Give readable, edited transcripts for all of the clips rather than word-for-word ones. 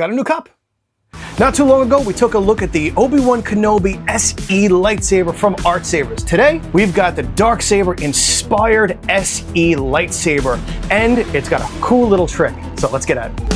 got a new cup. Not too long ago, we took a look at the Obi-Wan Kenobi SE lightsaber from Artsabers. Today, we've got the Darksaber inspired SE lightsaber, and it's got a cool little trick. So let's get at it.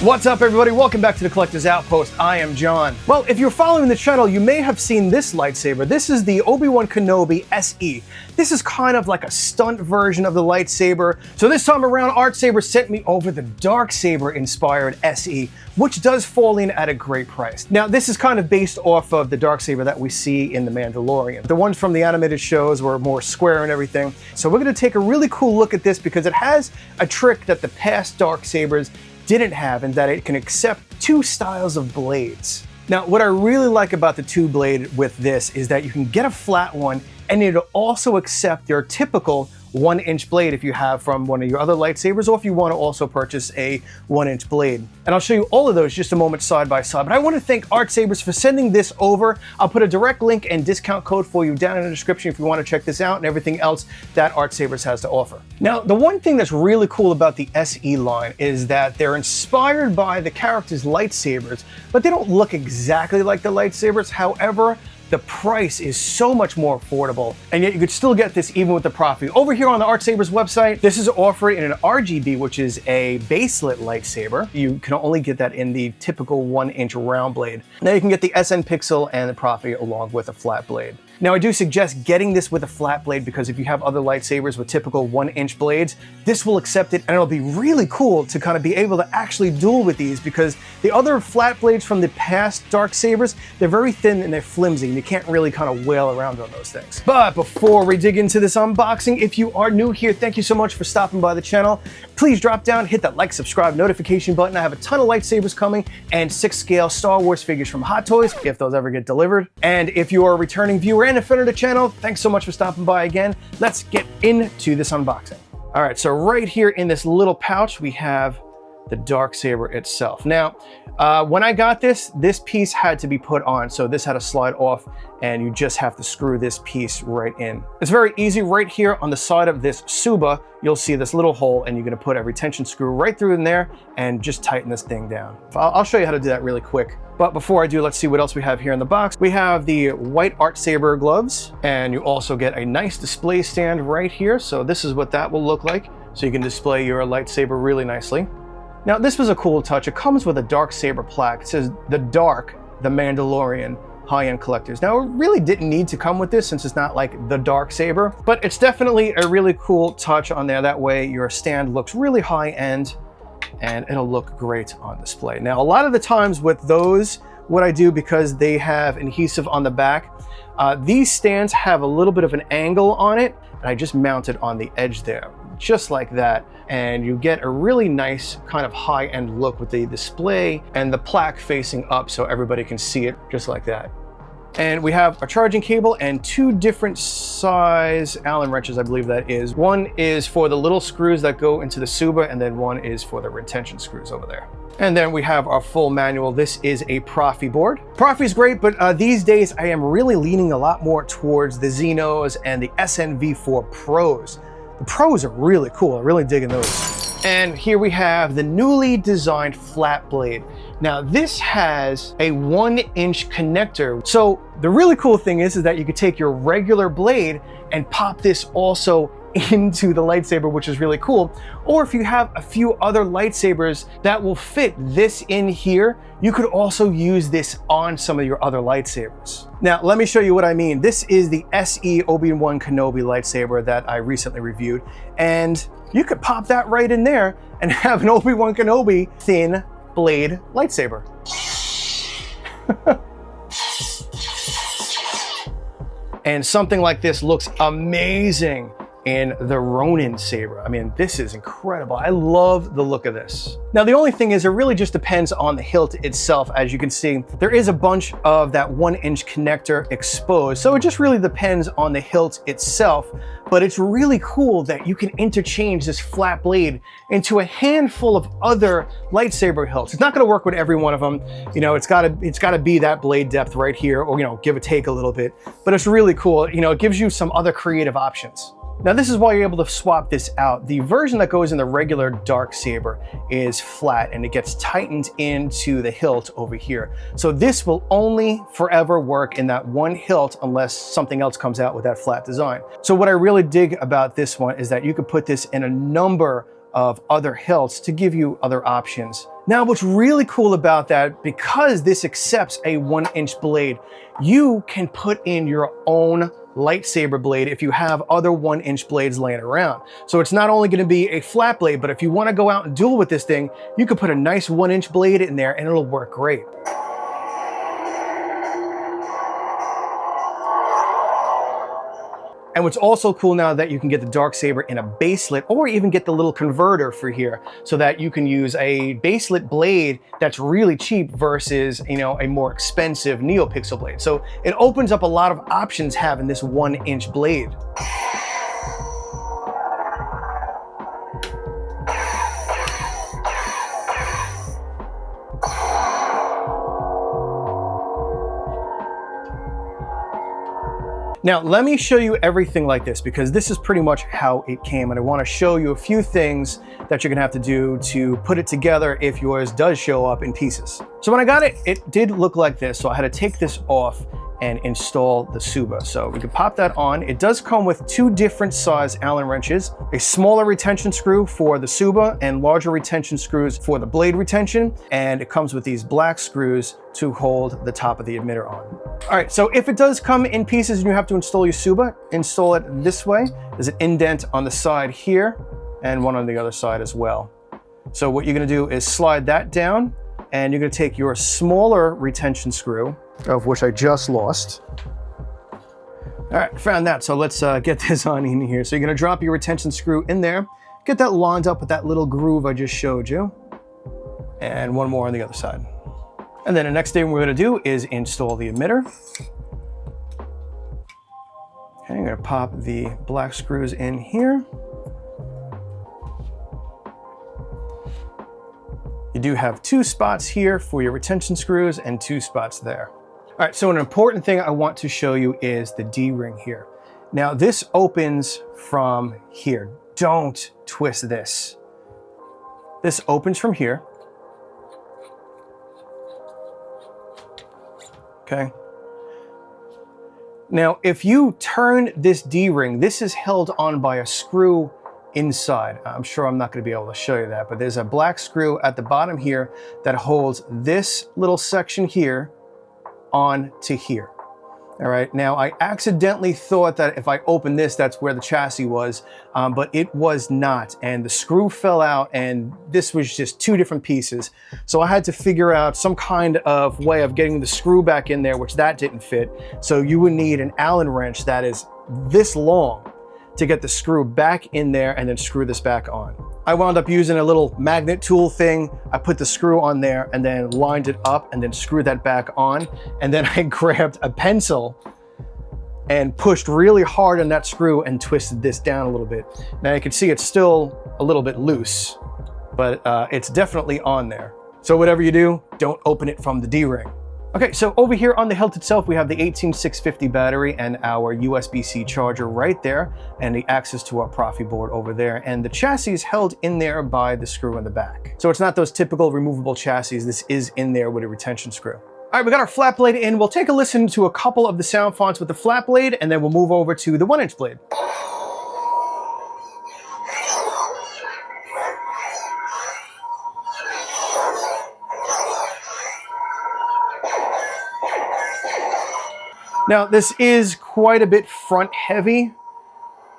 What's up, everybody? Welcome back to the Collector's Outpost. I am John. Well, if you're following the channel, you may have seen this lightsaber. This is the Obi-Wan Kenobi SE. This is kind of like a stunt version of the lightsaber. So this time around, Artsabers sent me over the Darksaber inspired SE, which does fall in at a great price. Now, this is kind of based off of the Darksaber that we see in The Mandalorian. The ones from the animated shows were more square and everything. So we're gonna take a really cool look at this because it has a trick that the past Darksabers didn't have, and that it can accept two styles of blades. Now, what I really like about the two blade with this is that you can get a flat one, and it'll also accept your typical 1-inch blade if you have from one of your other lightsabers, or if you want to also purchase a 1-inch blade. And I'll show you all of those just a moment side by side. But I want to thank Artsabers for sending this over. I'll put a direct link and discount code for you down in the description if you want to check this out and everything else that Artsabers has to offer. Now, the one thing that's really cool about the SE line is that they're inspired by the characters' lightsabers, but they don't look exactly like the lightsabers. However, the price is so much more affordable, and yet you could still get this even with the profit. Over here on the Artsabers website, this is offered in an RGB, which is a baselit lightsaber. You can only get that in the typical 1-inch round blade. Now you can get the SN Pixel and the Profi along with a flat blade. Now, I do suggest getting this with a flat blade because if you have other lightsabers with typical 1-inch blades, this will accept it, and it'll be really cool to kind of be able to actually duel with these because the other flat blades from the past Darksabers, they're very thin and they're flimsy, and you can't really kind of wail around on those things. But before we dig into this unboxing, if you are new here, thank you so much for stopping by the channel. Please drop down, hit that like, subscribe, notification button. I have a ton of lightsabers coming and 6-scale Star Wars figures from Hot Toys, if those ever get delivered. And if you are a returning viewer and a friend of the channel, thanks so much for stopping by again. Let's get into this unboxing. All right, so right here in this little pouch, we have the Darksaber itself. Now, when I got this piece had to be put on, so this had to slide off, and you just have to screw this piece right in. It's very easy. Right here on the side of this Suba, you'll see this little hole, and you're gonna put a retention screw right through in there and just tighten this thing down. I'll show you how to do that really quick. But before I do, let's see what else we have here in the box. We have the white Artsaber gloves, and you also get a nice display stand right here. So this is what that will look like. So you can display your lightsaber really nicely. Now, this was a cool touch. It comes with a Darksaber plaque. It says, "The Dark, the Mandalorian, high-end collectors." Now, it really didn't need to come with this since it's not like the Darksaber, but it's definitely a really cool touch on there. That way your stand looks really high-end and it'll look great on display. Now, a lot of the times with those, what I do, because they have adhesive on the back, these stands have a little bit of an angle on it, and I just mount it on the edge there, just like that. And you get a really nice kind of high-end look with the display and the plaque facing up so everybody can see it just like that. And we have a charging cable and two different size Allen wrenches, I believe that is. One is for the little screws that go into the Suba, and then one is for the retention screws over there. And then we have our full manual. This is a Profi board. Profi's great, but these days I am really leaning a lot more towards the Xenos and the SNV4 Pros. The Pros are really cool. I'm really digging those. And here we have the newly designed flat blade. Now, this has a 1-inch connector. So the really cool thing is that you could take your regular blade and pop this also into the lightsaber, which is really cool. Or if you have a few other lightsabers that will fit this in here, you could also use this on some of your other lightsabers. Now, let me show you what I mean. This is the SE Obi-Wan Kenobi lightsaber that I recently reviewed, and you could pop that right in there and have an Obi-Wan Kenobi thin blade lightsaber. And something like this looks amazing in the Ronin saber. I mean, this is incredible. I love the look of this. Now, the only thing is it really just depends on the hilt itself. As you can see, there is a bunch of that 1-inch connector exposed. So it just really depends on the hilt itself. But it's really cool that you can interchange this flat blade into a handful of other lightsaber hilts. It's not gonna work with every one of them. You know, it's gotta be that blade depth right here, or, you know, give or take a little bit. But it's really cool. You know, it gives you some other creative options. Now, this is why you're able to swap this out. The version that goes in the regular Darksaber is flat and it gets tightened into the hilt over here. So this will only forever work in that one hilt unless something else comes out with that flat design. So what I really dig about this one is that you could put this in a number of other hilts to give you other options. Now, what's really cool about that, because this accepts a 1-inch blade, you can put in your own lightsaber blade if you have other 1-inch blades laying around. So it's not only going to be a flat blade, but if you want to go out and duel with this thing, you could put a nice 1-inch blade in there and it'll work great. And what's also cool now that you can get the Darksaber in a baselit, or even get the little converter for here, so that you can use a baselit blade that's really cheap versus, you know, a more expensive NeoPixel blade. So it opens up a lot of options having this 1-inch blade. Now, let me show you everything like this, because this is pretty much how it came, and I want to show you a few things that you're gonna have to do to put it together if yours does show up in pieces. So when I got it, it did look like this, so I had to take this off and install the Tsuba. So we can pop that on. It does come with 2 different size Allen wrenches, a smaller retention screw for the Tsuba and larger retention screws for the blade retention. And it comes with these black screws to hold the top of the emitter on. All right, so if it does come in pieces and you have to install your Tsuba, install it this way. There's an indent on the side here and one on the other side as well. So what you're gonna do is slide that down, and you're gonna take your smaller retention screw, of which I just lost. All right, found that. So let's get this on in here. So you're gonna drop your retention screw in there, get that lined up with that little groove I just showed you, and one more on the other side. And then the next thing we're gonna do is install the emitter. Okay, I'm gonna pop the black screws in here. You do have 2 spots here for your retention screws and 2 spots there. All right, so an important thing I want to show you is the D-ring here. Now this opens from here. Don't twist this. This opens from here. Okay. Now, if you turn this D-ring, this is held on by a screw inside. I'm sure I'm not going to be able to show you that, but there's a black screw at the bottom here that holds this little section here on to here. All right, now I accidentally thought that if I opened this, that's where the chassis was, but it was not, and the screw fell out, and this was just 2 different pieces. So I had to figure out some kind of way of getting the screw back in there, which that didn't fit. So you would need an Allen wrench that is this long to get the screw back in there and then screw this back on. I wound up using a little magnet tool thing. I put the screw on there and then lined it up and then screwed that back on. And then I grabbed a pencil and pushed really hard on that screw and twisted this down a little bit. Now you can see it's still a little bit loose, but it's definitely on there. So whatever you do, don't open it from the D-ring. Okay, so over here on the hilt itself, we have the 18650 battery and our USB-C charger right there, and the access to our Profi board over there. And the chassis is held in there by the screw in the back. So it's not those typical removable chassis. This is in there with a retention screw. All right, we got our flat blade in. We'll take a listen to a couple of the sound fonts with the flat blade, and then we'll move over to the 1-inch blade. Now, this is quite a bit front heavy. You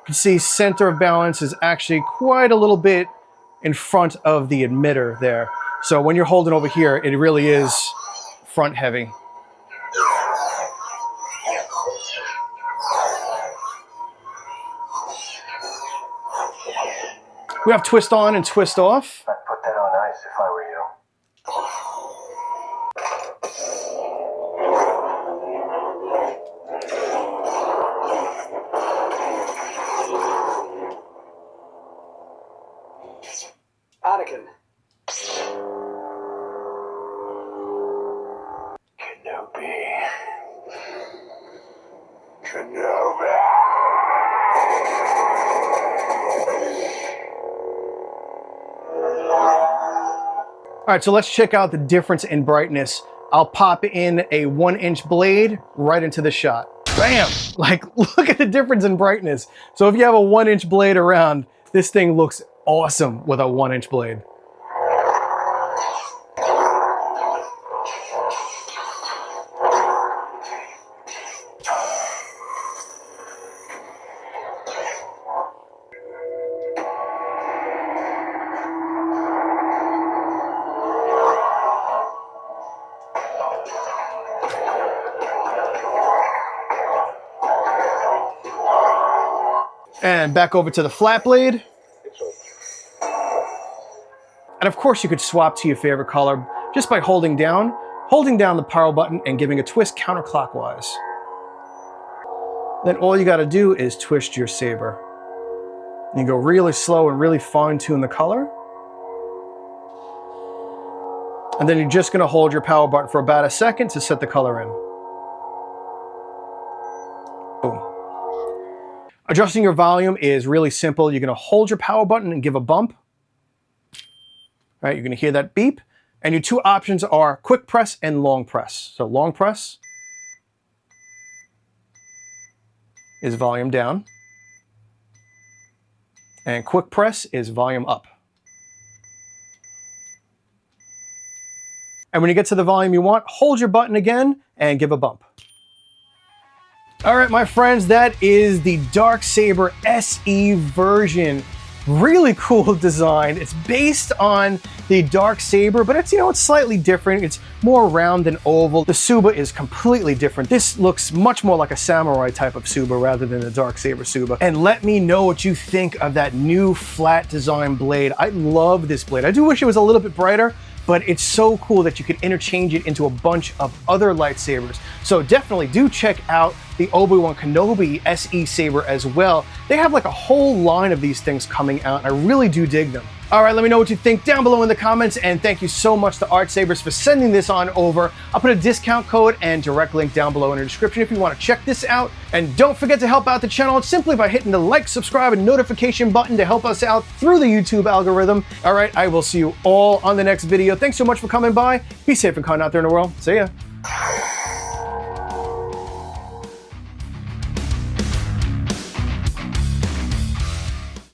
can see center of balance is actually quite a little bit in front of the emitter there. So when you're holding over here, it really is front heavy. We have twist on and twist off. I'd put that on ice if I were you. Anakin. Kenobi. Kenobi. All right, so let's check out the difference in brightness. I'll pop in a 1-inch blade right into the shot. Bam! Like, look at the difference in brightness. So if you have a 1-inch blade around, this thing looks awesome with a 1-inch blade. And back over to the flat blade. And of course you could swap to your favorite color just by holding down the power button and giving a twist counterclockwise. Then all you gotta do is twist your saber. You go really slow and really fine tune the color. And then you're just gonna hold your power button for about a second to set the color in. Boom. Adjusting your volume is really simple. You're gonna hold your power button and give a bump. All right, you're gonna hear that beep. And your two options are quick press and long press. So long press is volume down. And quick press is volume up. And when you get to the volume you want, hold your button again and give a bump. All right, my friends, that is the Darksaber SE version. Really cool design. It's based on the Darksaber, but it's, you know, it's slightly different. It's more round than oval. The Tsuba is completely different. This looks much more like a samurai type of Tsuba rather than a Darksaber Tsuba. And let me know what you think of that new flat design blade. I love this blade. I do wish it was a little bit brighter, but it's so cool that you could interchange it into a bunch of other lightsabers. So definitely do check out the Obi-Wan Kenobi SE saber as well. They have like a whole line of these things coming out, and I really do dig them. All right, let me know what you think down below in the comments, and thank you so much to Artsabers for sending this on over. I'll put a discount code and direct link down below in the description if you want to check this out. And don't forget to help out the channel simply by hitting the like, subscribe, and notification button to help us out through the YouTube algorithm. All right, I will see you all on the next video. Thanks so much for coming by. Be safe and kind out there in the world. See ya.